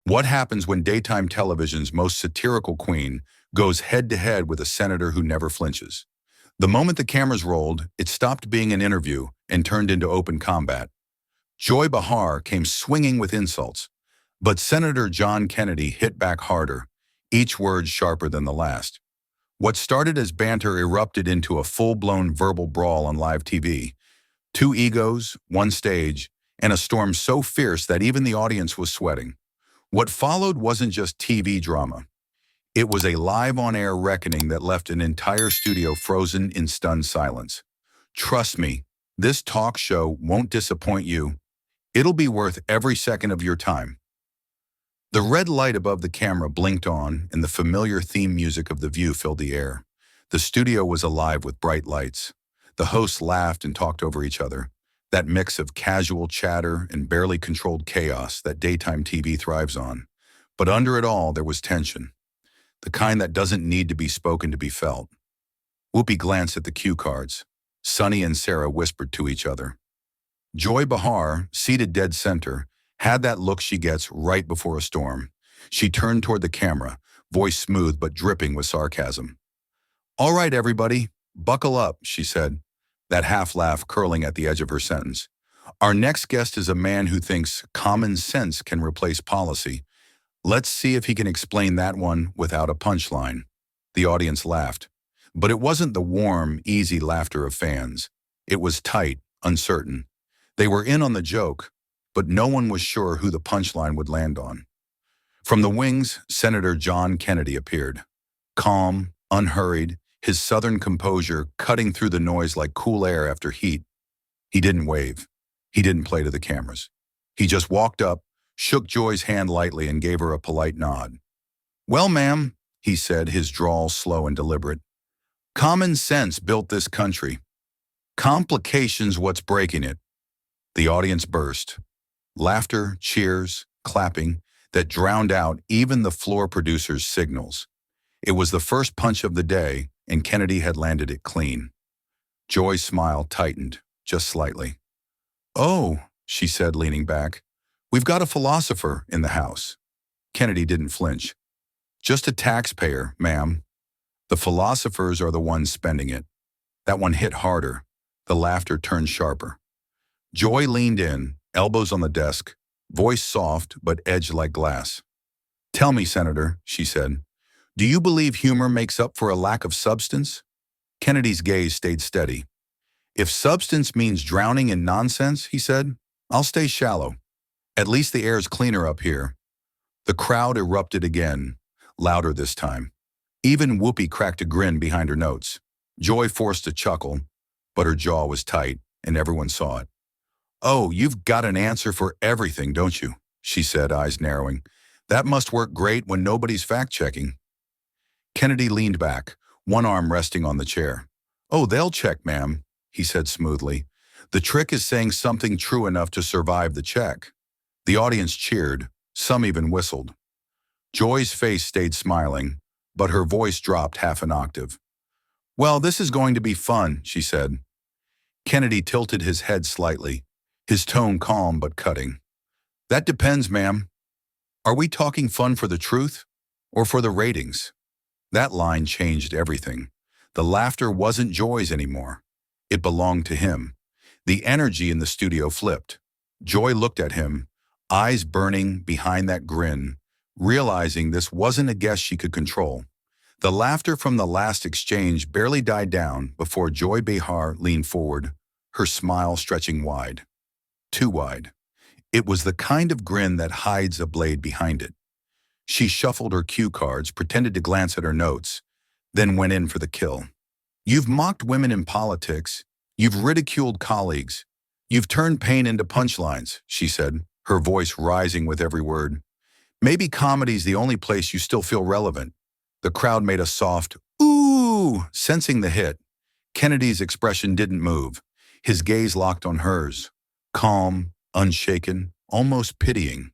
What happens when daytime television's most satirical queen goes head-to-head with a senator who never flinches? The moment the cameras rolled, it stopped being an interview and turned into open combat. Joy Behar came swinging with insults, but Senator John Kennedy hit back harder, each word sharper than the last. What started as banter erupted into a full-blown verbal brawl on live TV. Two egos, one stage, and a storm so fierce that even the audience was sweating. What followed wasn't just TV drama. It was a live on-air reckoning that left an entire studio frozen in stunned silence. Trust me, this talk show won't disappoint you. It'll be worth every second of your time. The red light above the camera blinked on, and the familiar theme music of The View filled the air. The studio was alive with bright lights. The hosts laughed and talked over each other, that mix of casual chatter and barely controlled chaos that daytime TV thrives on. But under it all, there was tension, the kind that doesn't need to be spoken to be felt. Whoopi glanced at the cue cards. Sunny and Sarah whispered to each other. Joy Behar, seated dead center, had that look she gets right before a storm. She turned toward the camera, voice smooth but dripping with sarcasm. "All right, everybody, buckle up," she said, that half-laugh curling at the edge of her sentence. "Our next guest is a man who thinks common sense can replace policy. Let's see if he can explain that one without a punchline." The audience laughed, but it wasn't the warm, easy laughter of fans. It was tight, uncertain. They were in on the joke, but no one was sure who the punchline would land on. From the wings, Senator John Kennedy appeared. Calm, unhurried, his southern composure cutting through the noise like cool air after heat. He didn't wave. He didn't play to the cameras. He just walked up, shook Joy's hand lightly, and gave her a polite nod. "Well, ma'am," he said, his drawl slow and deliberate, "common sense built this country. Complication's what's breaking it." The audience burst. Laughter, cheers, clapping, that drowned out even the floor producer's signals. It was the first punch of the day, and Kennedy had landed it clean. Joy's smile tightened, just slightly. "Oh," she said, leaning back, "we've got a philosopher in the house." Kennedy didn't flinch. "Just a taxpayer, ma'am. The philosophers are the ones spending it." That one hit harder. The laughter turned sharper. Joy leaned in, elbows on the desk, voice soft but edged like glass. "Tell me, Senator," she said, "do you believe humor makes up for a lack of substance?" Kennedy's gaze stayed steady. "If substance means drowning in nonsense," he said, "I'll stay shallow. At least the air's cleaner up here." The crowd erupted again, louder this time. Even Whoopi cracked a grin behind her notes. Joy forced a chuckle, but her jaw was tight, and everyone saw it. "Oh, you've got an answer for everything, don't you?" she said, eyes narrowing. "That must work great when nobody's fact-checking." Kennedy leaned back, one arm resting on the chair. "Oh, they'll check, ma'am," he said smoothly. "The trick is saying something true enough to survive the check." The audience cheered, some even whistled. Joy's face stayed smiling, but her voice dropped half an octave. "Well, this is going to be fun," she said. Kennedy tilted his head slightly, his tone calm but cutting. "That depends, ma'am. Are we talking fun for the truth or for the ratings?" That line changed everything. The laughter wasn't Joy's anymore. It belonged to him. The energy in the studio flipped. Joy looked at him, eyes burning behind that grin, realizing this wasn't a guest she could control. The laughter from the last exchange barely died down before Joy Behar leaned forward, her smile stretching wide. Too wide. It was the kind of grin that hides a blade behind it. She shuffled her cue cards, pretended to glance at her notes, then went in for the kill. "You've mocked women in politics. You've ridiculed colleagues. You've turned pain into punchlines," she said, her voice rising with every word. "Maybe comedy's the only place you still feel relevant." The crowd made a soft, "ooh," sensing the hit. Kennedy's expression didn't move. His gaze locked on hers, calm, unshaken, almost pitying.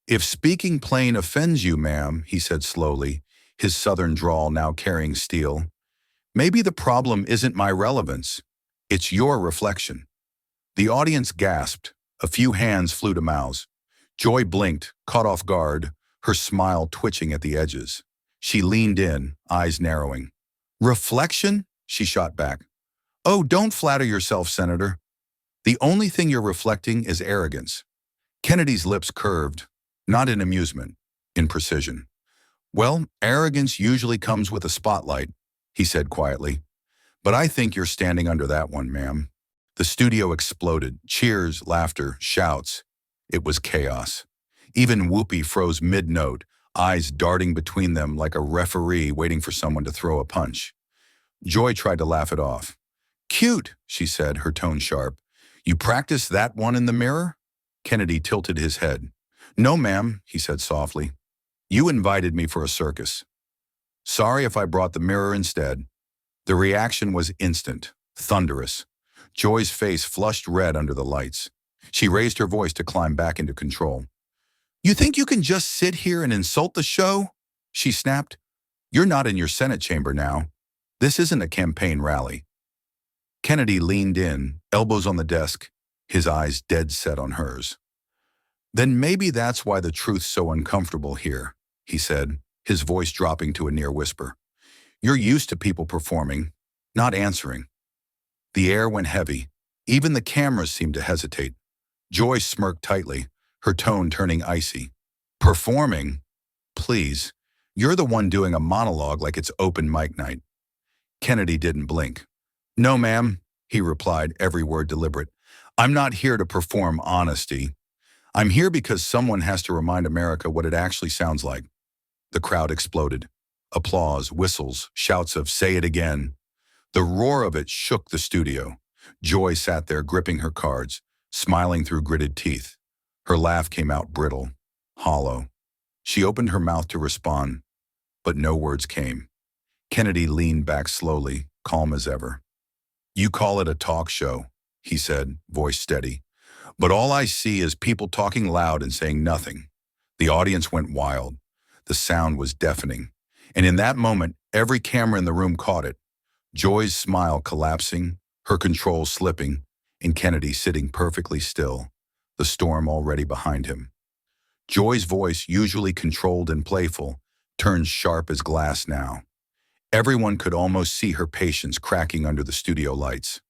"If speaking plain offends you, ma'am," he said slowly, his southern drawl now carrying steel, "maybe the problem isn't my relevance. It's your reflection." The audience gasped. A few hands flew to mouths. Joy blinked, caught off guard, her smile twitching at the edges. She leaned in, eyes narrowing. Reflection? She shot back. Oh, don't flatter yourself, Senator. The only thing you're reflecting is arrogance. Kennedy's lips curved, not in amusement, in precision. Well, arrogance usually comes with a spotlight, he said quietly. But I think you're standing under that one, ma'am. The studio exploded, cheers, laughter, shouts. It was chaos. Even Whoopi froze mid-note, eyes darting between them like a referee waiting for someone to throw a punch. Joy tried to laugh it off. Cute, she said, her tone sharp. You practiced that one in the mirror? Kennedy tilted his head. No, ma'am, he said softly. You invited me for a circus. Sorry if I brought the mirror instead. The reaction was instant, thunderous. Joy's face flushed red under the lights. She raised her voice to climb back into control. You think you can just sit here and insult the show? She snapped. You're not in your Senate chamber now. This isn't a campaign rally. Kennedy leaned in, elbows on the desk, his eyes dead set on hers. Then maybe that's why the truth's so uncomfortable here, he said, his voice dropping to a near whisper. You're used to people performing, not answering. The air went heavy. Even the cameras seemed to hesitate. Joy smirked tightly, her tone turning icy. Performing? Please, you're the one doing a monologue like it's open mic night. Kennedy didn't blink. No, ma'am, he replied, every word deliberate. I'm not here to perform honesty. I'm here because someone has to remind America what it actually sounds like. The crowd exploded. Applause, whistles, shouts of say it again. The roar of it shook the studio. Joy sat there gripping her cards, smiling through gritted teeth. Her laugh came out brittle, hollow. She opened her mouth to respond, but no words came. Kennedy leaned back slowly, calm as ever. You call it a talk show, he said, voice steady. But all I see is people talking loud and saying nothing. The audience went wild. The sound was deafening. And in that moment, every camera in the room caught it. Joy's smile collapsing, her control slipping, and Kennedy sitting perfectly still, the storm already behind him. Joy's voice, usually controlled and playful, turned sharp as glass now. Everyone could almost see her patience cracking under the studio lights.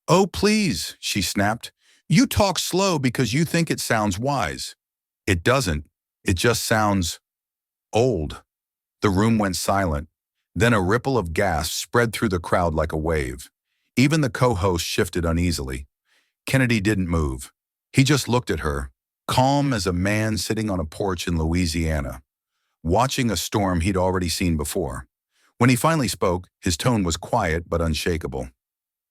Oh, please, she snapped. You talk slow because you think it sounds wise. It doesn't. It just sounds old. The room went silent. Then a ripple of gasps spread through the crowd like a wave. Even the co-host shifted uneasily. Kennedy didn't move. He just looked at her, calm as a man sitting on a porch in Louisiana, watching a storm he'd already seen before. When he finally spoke, his tone was quiet but unshakable.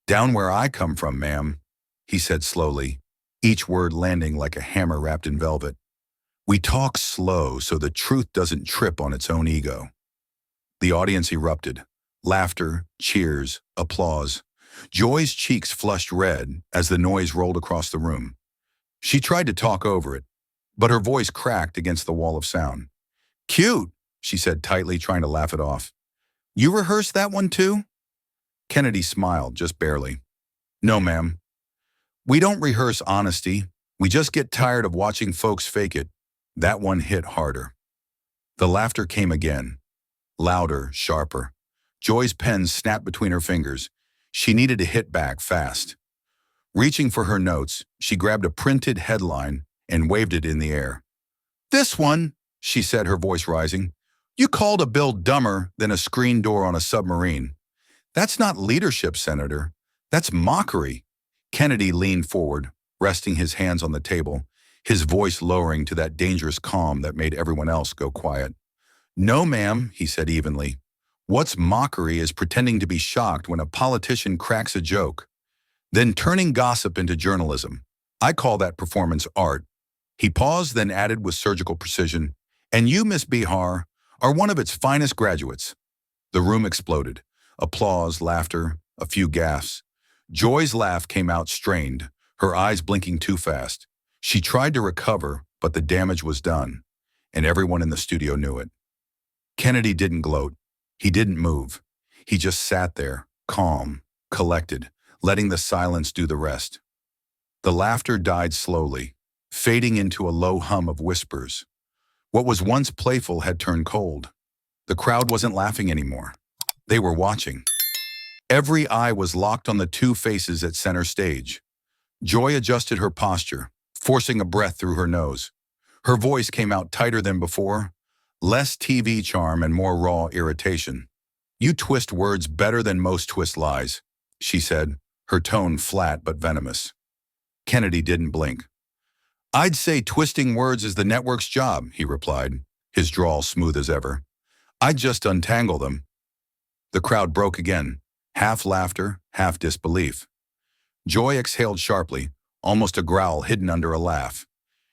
Down where I come from, ma'am, he said slowly, each word landing like a hammer wrapped in velvet. We talk slow so the truth doesn't trip on its own ego. The audience erupted. Laughter, cheers, applause. Joy's cheeks flushed red as the noise rolled across the room. She tried to talk over it, but her voice cracked against the wall of sound. Cute, she said tightly, trying to laugh it off. You rehearsed that one too? Kennedy smiled, just barely. No, ma'am. We don't rehearse honesty. We just get tired of watching folks fake it. That one hit harder. The laughter came again. Louder, sharper. Joy's pen snapped between her fingers. She needed to hit back fast. Reaching for her notes, she grabbed a printed headline and waved it in the air. This one, she said, her voice rising. You called a bill dumber than a screen door on a submarine. That's not leadership, Senator. That's mockery. Kennedy leaned forward, resting his hands on the table, his voice lowering to that dangerous calm that made everyone else go quiet. No, ma'am, he said evenly. What's mockery is pretending to be shocked when a politician cracks a joke, then turning gossip into journalism. I call that performance art. He paused, then added with surgical precision, and you, Miss Behar, are one of its finest graduates. The room exploded. Applause, laughter, a few gasps. Joy's laugh came out strained, her eyes blinking too fast. She tried to recover, but the damage was done, and everyone in the studio knew it. Kennedy didn't gloat. He didn't move. He just sat there, calm, collected, letting the silence do the rest. The laughter died slowly, fading into a low hum of whispers. What was once playful had turned cold. The crowd wasn't laughing anymore. They were watching. Every eye was locked on the two faces at center stage. Joy adjusted her posture, forcing a breath through her nose. Her voice came out tighter than before, less TV charm and more raw irritation. "You twist words better than most twist lies," she said, her tone flat but venomous. Kennedy didn't blink. "I'd say twisting words is the network's job," he replied, his drawl smooth as ever. "I'd just untangle them." The crowd broke again, half laughter, half disbelief. Joy exhaled sharply, almost a growl hidden under a laugh.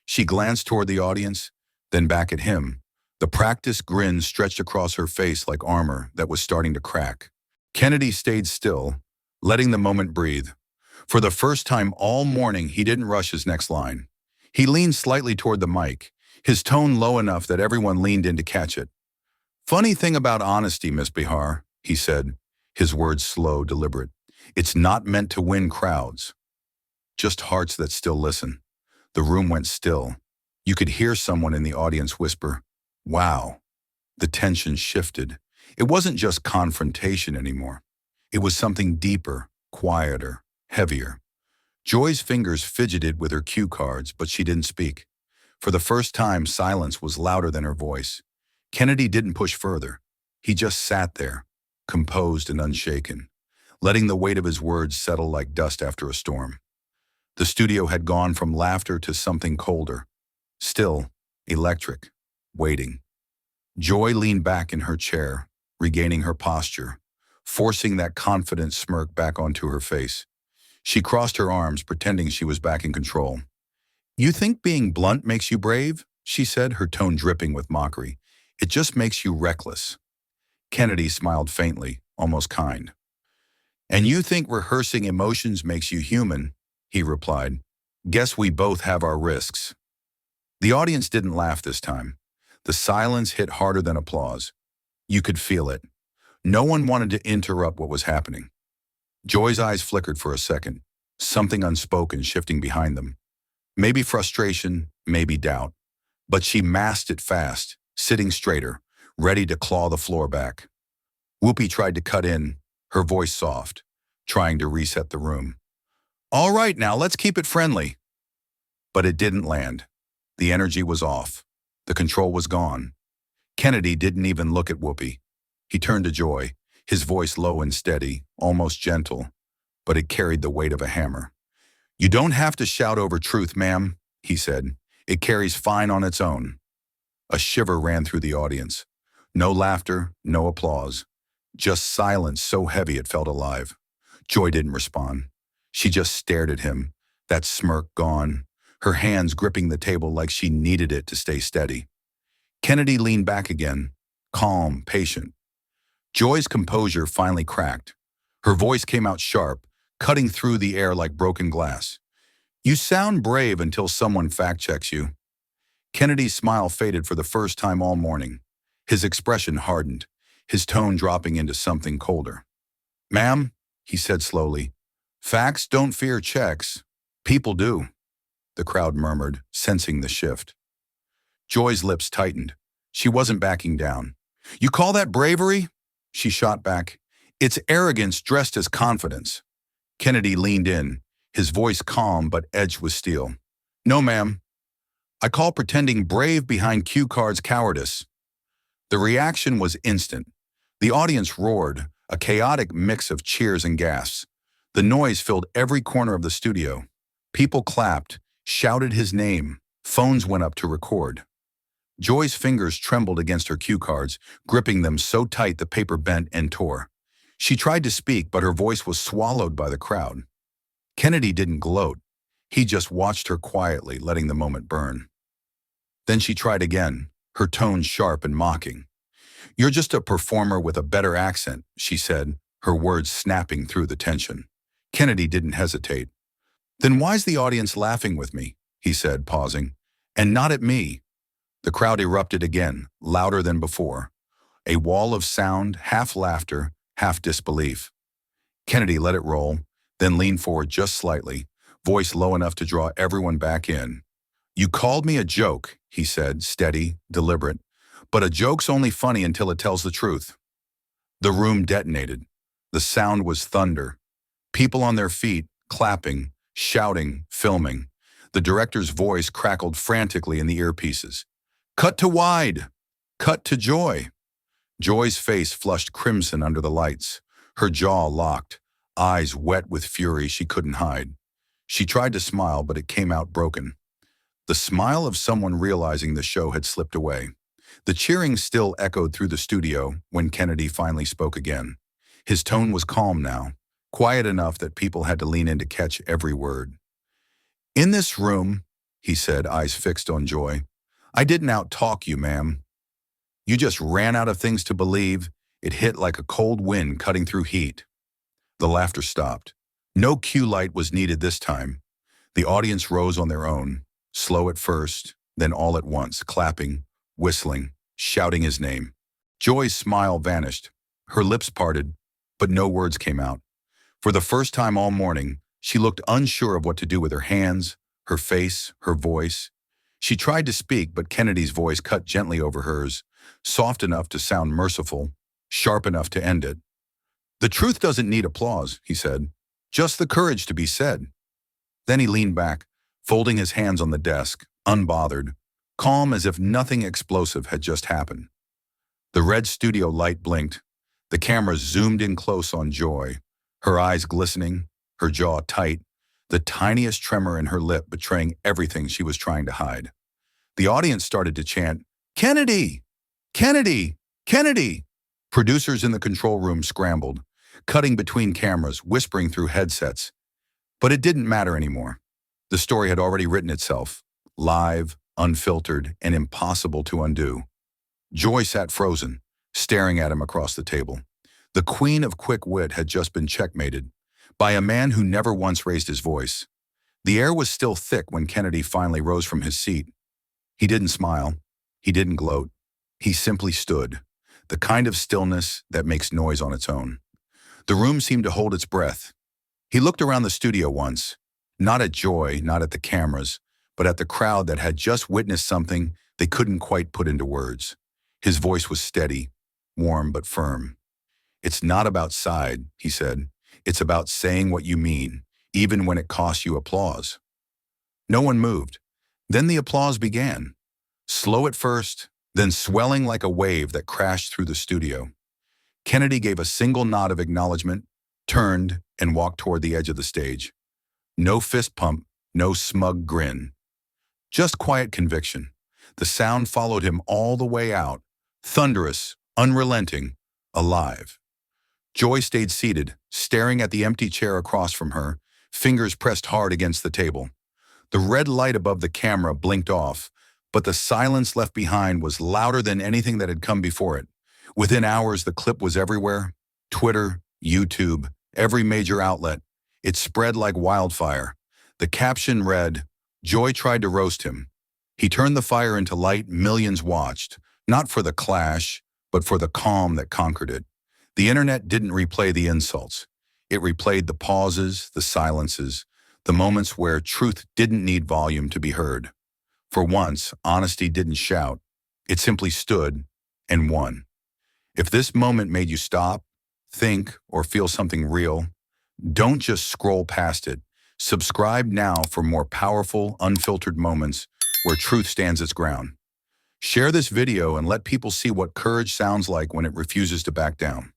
She glanced toward the audience, then back at him. The practiced grin stretched across her face like armor that was starting to crack. Kennedy stayed still, letting the moment breathe. For the first time all morning, he didn't rush his next line. He leaned slightly toward the mic, his tone low enough that everyone leaned in to catch it. "Funny thing about honesty, Miss Behar," he said, his words slow, deliberate. "It's not meant to win crowds. Just hearts that still listen." The room went still. You could hear someone in the audience whisper, "Wow." The tension shifted. It wasn't just confrontation anymore. It was something deeper, quieter, heavier. Joy's fingers fidgeted with her cue cards, but she didn't speak. For the first time, silence was louder than her voice. Kennedy didn't push further. He just sat there, composed and unshaken, letting the weight of his words settle like dust after a storm. The studio had gone from laughter to something colder, still, electric, waiting. Joy leaned back in her chair, regaining her posture, forcing that confident smirk back onto her face. She crossed her arms, pretending she was back in control. "You think being blunt makes you brave?" she said, her tone dripping with mockery. "It just makes you reckless." Kennedy smiled faintly, almost kind. "And you think rehearsing emotions makes you human?" he replied. "Guess we both have our risks." The audience didn't laugh this time. The silence hit harder than applause. You could feel it. No one wanted to interrupt what was happening. Joy's eyes flickered for a second, something unspoken shifting behind them. Maybe frustration, maybe doubt. But she masked it fast, sitting straighter, ready to claw the floor back. Whoopi tried to cut in, her voice soft, trying to reset the room. "All right now, let's keep it friendly." But it didn't land. The energy was off. The control was gone. Kennedy didn't even look at Whoopi. He turned to Joy, his voice low and steady, almost gentle, but it carried the weight of a hammer. "You don't have to shout over truth, ma'am," he said. "It carries fine on its own." A shiver ran through the audience. No laughter, no applause. Just silence so heavy it felt alive. Joy didn't respond. She just stared at him, that smirk gone, her hands gripping the table like she needed it to stay steady. Kennedy leaned back again, calm, patient. Joy's composure finally cracked. Her voice came out sharp, cutting through the air like broken glass. "You sound brave until someone fact-checks you." Kennedy's smile faded for the first time all morning. His expression hardened, his tone dropping into something colder. "Ma'am," he said slowly, "facts don't fear checks. People do." The crowd murmured, sensing the shift. Joy's lips tightened. She wasn't backing down. "You call that bravery?" She shot back. "It's arrogance dressed as confidence." Kennedy leaned in, his voice calm but edged with steel. "No, ma'am. I call pretending brave behind cue cards cowardice." The reaction was instant. The audience roared, a chaotic mix of cheers and gasps. The noise filled every corner of the studio. People clapped, shouted his name. Phones went up to record. Joy's fingers trembled against her cue cards, gripping them so tight the paper bent and tore. She tried to speak, but her voice was swallowed by the crowd. Kennedy didn't gloat. He just watched her quietly, letting the moment burn. Then she tried again, her tone sharp and mocking. "You're just a performer with a better accent," she said, her words snapping through the tension. Kennedy didn't hesitate. "Then why's the audience laughing with me?" he said, pausing. "And not at me." The crowd erupted again, louder than before. A wall of sound, half laughter, half disbelief. Kennedy let it roll, then leaned forward just slightly, voice low enough to draw everyone back in. You called me a joke, he said, steady, deliberate. But a joke's only funny until it tells the truth. The room detonated. The sound was thunder. People on their feet, clapping, shouting, filming. The director's voice crackled frantically in the earpieces. Cut to wide! Cut to Joy! Joy's face flushed crimson under the lights. Her jaw locked, eyes wet with fury she couldn't hide. She tried to smile, but it came out broken. The smile of someone realizing the show had slipped away. The cheering still echoed through the studio when Kennedy finally spoke again. His tone was calm now, quiet enough that people had to lean in to catch every word. In this room, he said, eyes fixed on Joy, I didn't out-talk you, ma'am. You just ran out of things to believe. It hit like a cold wind cutting through heat. The laughter stopped. No cue light was needed this time. The audience rose on their own, slow at first, then all at once, clapping, whistling, shouting his name. Joy's smile vanished. Her lips parted, but no words came out. For the first time all morning, she looked unsure of what to do with her hands, her face, her voice. She tried to speak, but Kennedy's voice cut gently over hers, soft enough to sound merciful, sharp enough to end it. The truth doesn't need applause, he said. Just the courage to be said. Then he leaned back, folding his hands on the desk, unbothered, calm as if nothing explosive had just happened. The red studio light blinked. The camera zoomed in close on Joy, her eyes glistening, her jaw tight, the tiniest tremor in her lip betraying everything she was trying to hide. The audience started to chant, Kennedy! Kennedy! Kennedy! Producers in the control room scrambled, cutting between cameras, whispering through headsets. But it didn't matter anymore. The story had already written itself, live, unfiltered, and impossible to undo. Joy sat frozen, staring at him across the table. The queen of quick wit had just been checkmated by a man who never once raised his voice. The air was still thick when Kennedy finally rose from his seat. He didn't smile. He didn't gloat. He simply stood, the kind of stillness that makes noise on its own. The room seemed to hold its breath. He looked around the studio once, not at Joy, not at the cameras, but at the crowd that had just witnessed something they couldn't quite put into words. His voice was steady, warm but firm. It's not about side, he said. It's about saying what you mean, even when it costs you applause. No one moved. Then the applause began. Slow at first, then swelling like a wave that crashed through the studio. Kennedy gave a single nod of acknowledgement, turned, and walked toward the edge of the stage. No fist pump, no smug grin. Just quiet conviction. The sound followed him all the way out, thunderous, unrelenting, alive. Joy stayed seated, staring at the empty chair across from her, fingers pressed hard against the table. The red light above the camera blinked off, but the silence left behind was louder than anything that had come before it. Within hours, the clip was everywhere. Twitter, YouTube, every major outlet. It spread like wildfire. The caption read, Joy tried to roast him. He turned the fire into light millions watched, not for the clash, but for the calm that conquered it. The internet didn't replay the insults. It replayed the pauses, the silences, the moments where truth didn't need volume to be heard. For once, honesty didn't shout. It simply stood and won. If this moment made you stop, think, or feel something real, don't just scroll past it. Subscribe now for more powerful, unfiltered moments where truth stands its ground. Share this video and let people see what courage sounds like when it refuses to back down.